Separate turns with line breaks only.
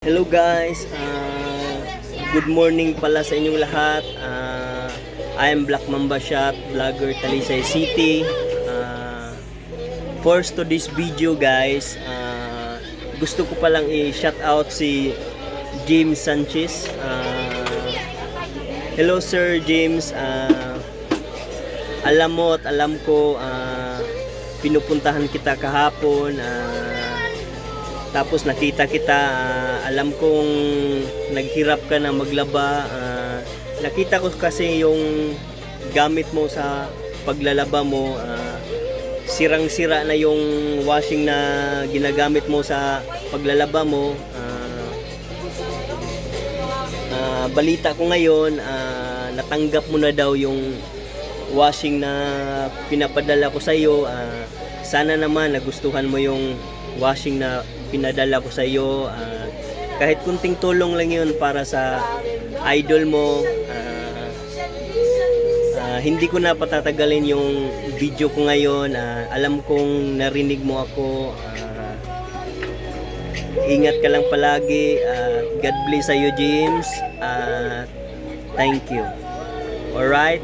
Hello guys, good morning pala sa inyong lahat. I am Black Mamba Shop, vlogger Talisay City. First to this video guys, gusto ko palang i-shout out si James Sanchez. Hello Sir James, alam mo at alam ko pinupuntahan kita kahapon. Tapos nakita kita, alam kong naghirap ka na maglaba. Nakita ko kasi yung gamit mo sa paglalaba mo, sirang-sira na yung washing na ginagamit mo sa paglalaba mo. Balita ko ngayon, natanggap mo na daw yung washing na pinapadala ko sa iyo. Sana naman nagustuhan mo yung washing na pinadala ko sa iyo. Kahit kunting tulong lang yun para sa idol mo. Hindi ko na patatagalin yung video ko ngayon. Alam kong narinig mo ako. Ingat ka lang palagi. God bless sa iyo James. Thank you. Alright.